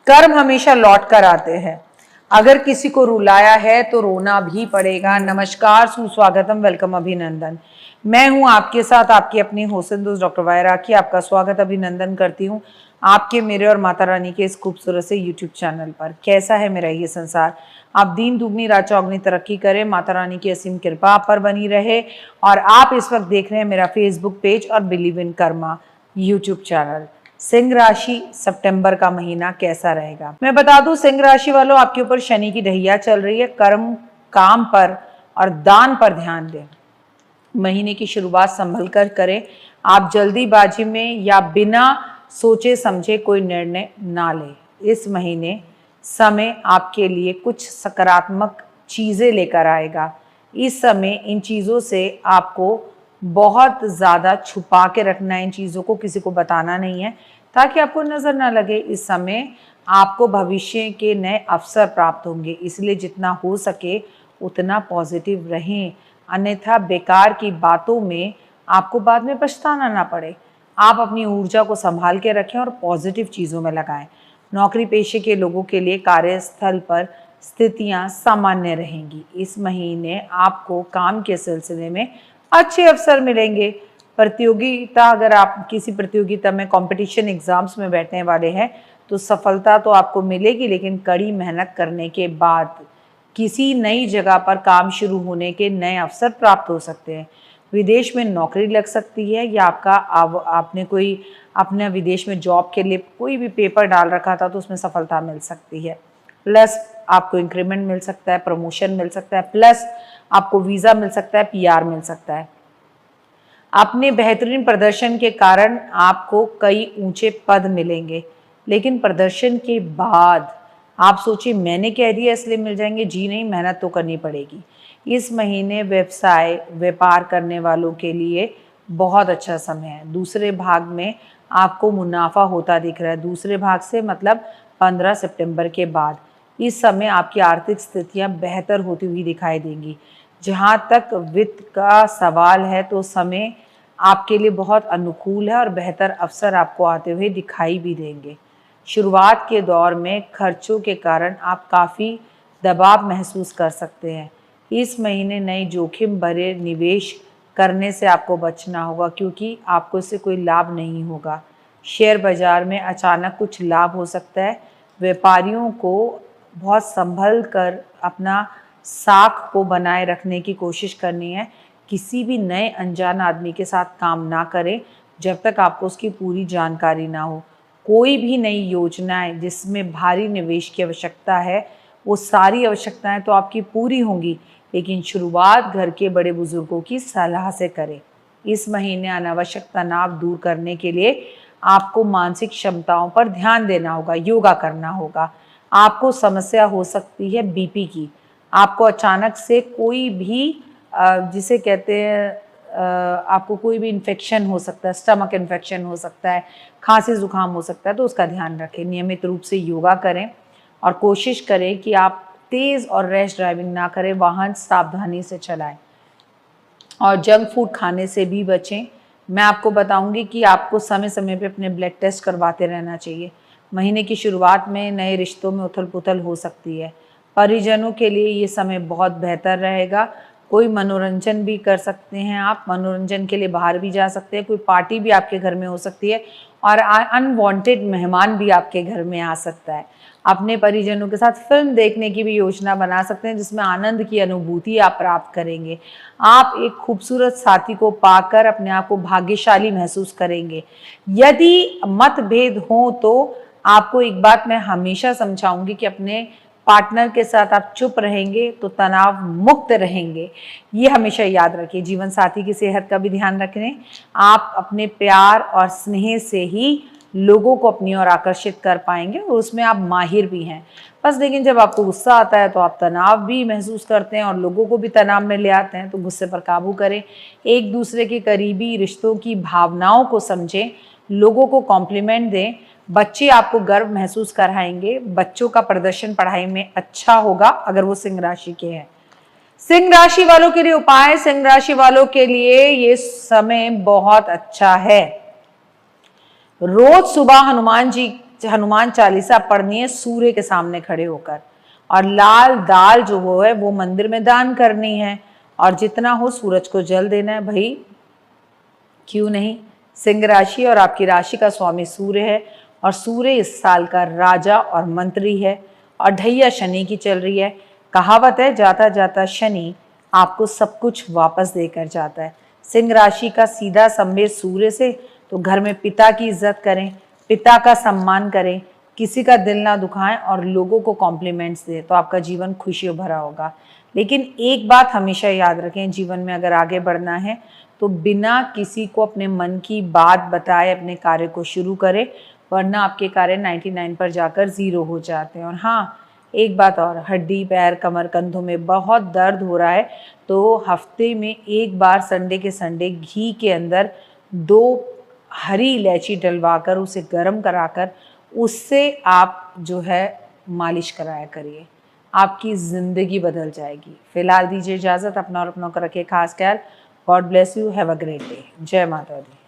कर्म हमेशा लौट कर आते हैं। अगर किसी को रुलाया है तो रोना भी पड़ेगा। नमस्कार, सुस्वागतम, वेलकम, अभिनंदन। मैं हूं आपके साथ आपकी अपनी होसन दोस्त डॉक्टर वाय राखी। आपका स्वागत अभिनंदन करती हूं आपके, मेरे और माता रानी के इस खूबसूरत से यूट्यूब चैनल पर। कैसा है मेरा ये संसार? आप दिन दुगनी रात चौगनी तरक्की करें, माता रानी की असीम कृपा आप पर बनी रहे। और आप इस वक्त देख रहे हैं मेरा फेसबुक पेज और believe in Karma YouTube channel. Singh राशि, सितंबर का महीना कैसा रहेगा? मैं बता दूं, सिंह राशि वालों, आपके ऊपर शनि की ढैया चल रही है। कर्म, काम पर और दान पर ध्यान दें। महीने की शुरुआत संभल कर करें। आप जल्दीबाजी में या बिना सोचे समझे कोई निर्णय ना लें। इस महीने समय आपके लिए कुछ सकारात्मक चीजें लेकर आएगा। इस समय इन चीजों से आपको बहुत ज़्यादा छुपा के रखना है, इन चीज़ों को किसी को बताना नहीं है ताकि आपको नज़र ना लगे। इस समय आपको भविष्य के नए अवसर प्राप्त होंगे, इसलिए जितना हो सके उतना पॉजिटिव रहें, अन्यथा बेकार की बातों में आपको बाद में पछताना ना पड़े। आप अपनी ऊर्जा को संभाल के रखें और पॉजिटिव चीज़ों में लगाएं। नौकरी पेशे के लोगों के लिए कार्यस्थल पर स्थितियां सामान्य रहेंगी। इस महीने आपको काम के सिलसिले में अच्छे अवसर मिलेंगे। प्रतियोगिता, अगर आप किसी प्रतियोगिता में कंपटीशन एग्जाम्स में बैठने वाले हैं तो सफलता तो आपको मिलेगी, लेकिन कड़ी मेहनत करने के बाद किसी नई जगह पर काम शुरू होने के नए अवसर प्राप्त हो सकते हैं। विदेश में नौकरी लग सकती है या आपने कोई अपने विदेश में जॉब के लिए कोई भी पेपर डाल रखा था तो उसमें सफलता मिल सकती है। प्लस आपको इंक्रीमेंट मिल सकता है, प्रमोशन मिल सकता है, प्लस आपको वीज़ा मिल सकता है, पीआर मिल सकता है। अपने बेहतरीन प्रदर्शन के कारण आपको कई ऊंचे पद मिलेंगे, लेकिन प्रदर्शन के बाद आप सोचिए मैंने कह दिया इसलिए मिल जाएंगे। जी नहीं, मेहनत तो करनी पड़ेगी। इस महीने व्यवसाय व्यापार करने वालों के लिए बहुत अच्छा समय है। दूसरे भाग में आपको मुनाफा होता दिख रहा है। दूसरे भाग से मतलब 15 सितंबर के बाद इस समय आपकी आर्थिक स्थितियां बेहतर होती हुई दिखाई देंगी। जहां तक वित्त का सवाल है तो समय आपके लिए बहुत अनुकूल है और बेहतर अवसर आपको आते हुए दिखाई भी देंगे। शुरुआत के दौर में खर्चों के कारण आप काफ़ी दबाव महसूस कर सकते हैं। इस महीने नए जोखिम भरे निवेश करने से आपको बचना होगा, क्योंकि आपको इससे कोई लाभ नहीं होगा। शेयर बाजार में अचानक कुछ लाभ हो सकता है। व्यापारियों को बहुत संभल कर अपना साख को बनाए रखने की कोशिश करनी है। किसी भी नए अनजान आदमी के साथ काम ना करें जब तक आपको उसकी पूरी जानकारी ना हो। कोई भी नई योजनाएं जिसमें भारी निवेश की आवश्यकता है, वो सारी आवश्यकताएं तो आपकी पूरी होंगी, लेकिन शुरुआत घर के बड़े बुजुर्गों की सलाह से करें। इस महीने अनावश्यक तनाव दूर करने के लिए आपको मानसिक क्षमताओं पर ध्यान देना होगा, योगा करना होगा। आपको समस्या हो सकती है बीपी की। आपको अचानक से कोई भी जिसे कहते हैं आपको कोई भी इन्फेक्शन हो सकता है, स्टमक इन्फेक्शन हो सकता है, खांसी जुकाम हो सकता है, तो उसका ध्यान रखें। नियमित रूप से योगा करें और कोशिश करें कि आप तेज़ और रैश ड्राइविंग ना करें, वाहन सावधानी से चलाएं और जंक फूड खाने से भी बचें। मैं आपको बताऊंगी कि आपको समय समय पे अपने ब्लड टेस्ट करवाते रहना चाहिए। महीने की शुरुआत में नए रिश्तों में उथल पुथल हो सकती है। परिजनों के लिए ये समय बहुत बेहतर रहेगा। कोई मनोरंजन भी कर सकते हैं, आप मनोरंजन के लिए बाहर भी जा सकते हैं। कोई पार्टी भी आपके घर में हो सकती है और अनवांटेड मेहमान भी आपके घर में आ सकता है। अपने परिजनों के साथ फिल्म देखने की भी योजना बना सकते हैं, जिसमें आनंद की अनुभूति आप प्राप्त करेंगे। आप एक खूबसूरत साथी को पाकर अपने आप को भाग्यशाली महसूस करेंगे। यदि मतभेद हो तो आपको एक बात मैं हमेशा समझाऊंगी कि अपने पार्टनर के साथ आप चुप रहेंगे तो तनाव मुक्त रहेंगे। ये हमेशा याद रखिए। जीवन साथी की सेहत का भी ध्यान रखें। आप अपने प्यार और स्नेह से ही लोगों को अपनी ओर आकर्षित कर पाएंगे और उसमें आप माहिर भी हैं। बस लेकिन जब आपको गुस्सा आता है तो आप तनाव भी महसूस करते हैं और लोगों को भी तनाव में ले आते हैं, तो गुस्से पर काबू करें। एक दूसरे के करीबी रिश्तों की भावनाओं को समझें, लोगों को कॉम्प्लीमेंट दें। बच्चे आपको गर्व महसूस कराएंगे। बच्चों का प्रदर्शन पढ़ाई में अच्छा होगा अगर वो सिंह राशि के हैं। सिंह राशि वालों के लिए उपाय, सिंह राशि वालों के लिए ये समय बहुत अच्छा है। रोज सुबह हनुमान जी हनुमान चालीसा पढ़नी है सूर्य के सामने खड़े होकर, और लाल दाल जो वो है वो मंदिर में दान करनी है, और जितना हो सूरज को जल देना है। भाई क्यों नहीं, सिंह राशि और आपकी राशि का स्वामी सूर्य है, और सूर्य इस साल का राजा और मंत्री है, और ढैया शनि की चल रही है। कहावत है, जाता जाता शनि आपको सब कुछ वापस देकर जाता है। सिंह राशि का सीधा संबंध सूर्य से, तो घर में पिता की इज्जत करें, पिता का सम्मान करें, किसी का दिल ना दुखाएं और लोगों को कॉम्प्लीमेंट्स दें, तो आपका जीवन खुशियों भरा होगा। लेकिन एक बात हमेशा याद रखें, जीवन में अगर आगे बढ़ना है तो बिना किसी को अपने मन की बात बताए अपने कार्य को शुरू करें, वरना आपके कार्य 99 पर जाकर 0 हो जाते हैं। और हाँ, एक बात और, हड्डी, पैर, कमर, कंधों में बहुत दर्द हो रहा है तो हफ्ते में एक बार संडे के संडे घी के अंदर 2 हरी इलायची डलवाकर उसे गर्म कराकर उससे आप जो है मालिश कराया करिए, आपकी ज़िंदगी बदल जाएगी। फिलहाल दीजिए इजाज़त, अपना और अपनों का रखिए खास ख्याल। God bless you, have a great day. जय माता दी।